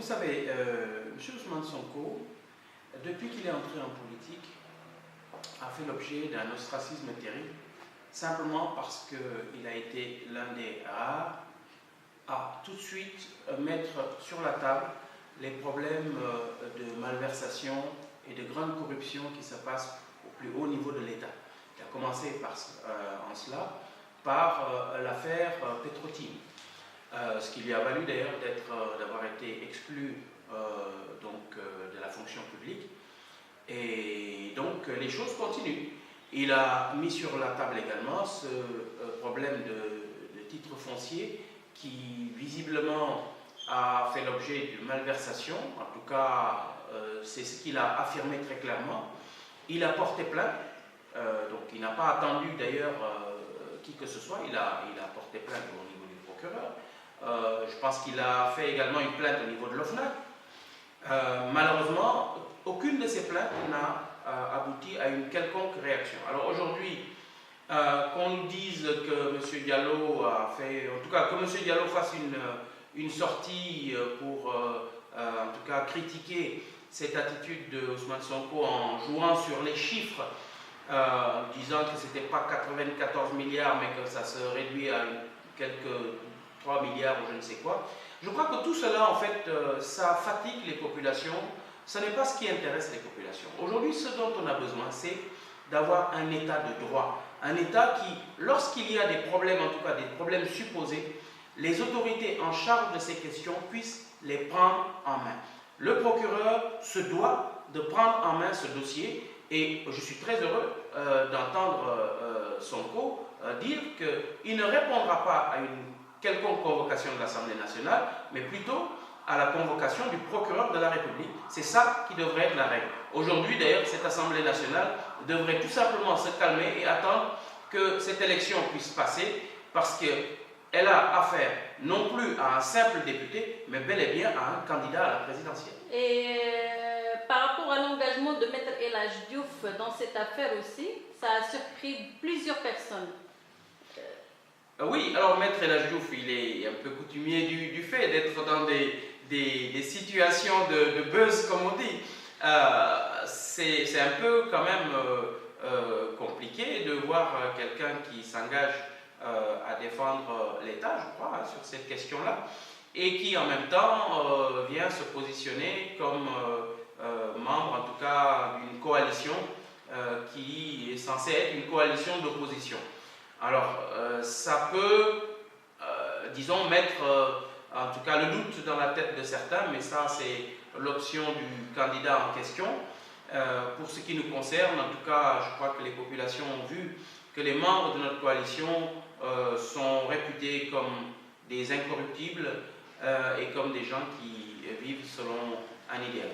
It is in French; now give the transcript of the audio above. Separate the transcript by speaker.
Speaker 1: vous savez, M. Ousmane Sonko, depuis qu'il est entré en politique, a fait l'objet d'un ostracisme terrible, simplement parce qu'il a été l'un des rares à tout de suite mettre sur la table les problèmes de malversation et de grande corruption qui se passent au plus haut niveau de l'État. Il a commencé en cela par l'affaire Petro-Tim, ce qui lui a valu d'ailleurs d'avoir été exclu de la fonction publique. Et donc les choses continuent. Il a mis sur la table également ce problème de titre foncier qui visiblement a fait l'objet de malversation. En tout cas, c'est ce qu'il a affirmé très clairement. Il a porté plainte, donc il n'a pas attendu d'ailleurs qui que ce soit, il a porté plainte au niveau du procureur. Je pense qu'il a fait également une plainte au niveau de l'OFNAC. Malheureusement, aucune de ces plaintes n'a abouti à une quelconque réaction. Alors aujourd'hui, qu'on nous dise que M. Diallo a fait, en tout cas que M. Diallo fasse une sortie pour en tout cas critiquer cette attitude de Ousmane Sonko en jouant sur les chiffres, disant que ce n'était pas 94 milliards mais que ça se réduit à quelques 3 milliards ou je ne sais quoi. Je crois que tout cela, en fait, ça fatigue les populations. Ce n'est pas ce qui intéresse les populations. Aujourd'hui, ce dont on a besoin, c'est d'avoir un état de droit. Un état qui, lorsqu'il y a des problèmes, en tout cas des problèmes supposés, les autorités en charge de ces questions puissent les prendre en main. Le procureur se doit de prendre en main ce dossier et je suis très heureux d'entendre Sonko dire qu'il ne répondra pas à une quelconque convocation de l'Assemblée nationale, mais plutôt à la convocation du procureur de la République. C'est ça qui devrait être la règle. Aujourd'hui, d'ailleurs, cette Assemblée nationale devrait tout simplement se calmer et attendre que cette élection puisse passer, parce qu'elle a affaire non plus à un simple député, mais bel et bien à un candidat à la présidentielle.
Speaker 2: Et par rapport à l'engagement de Maître El Hadji Diouf dans cette affaire aussi, ça a surpris plusieurs personnes.
Speaker 1: Oui, alors Maître El Hadji Diouf, il est un peu coutumier du fait d'être dans des situations de buzz, comme on dit. C'est un peu quand même compliqué de voir quelqu'un qui s'engage à défendre l'État, je crois, sur cette question-là, et qui en même temps vient se positionner comme membre, en tout cas, d'une coalition qui est censée être une coalition d'opposition. Alors, ça peut, disons, mettre en tout cas le doute dans la tête de certains, mais ça, c'est l'option du candidat en question. Pour ce qui nous concerne, en tout cas, je crois que les populations ont vu que les membres de notre coalition sont réputés comme des incorruptibles et comme des gens qui vivent selon un idéal.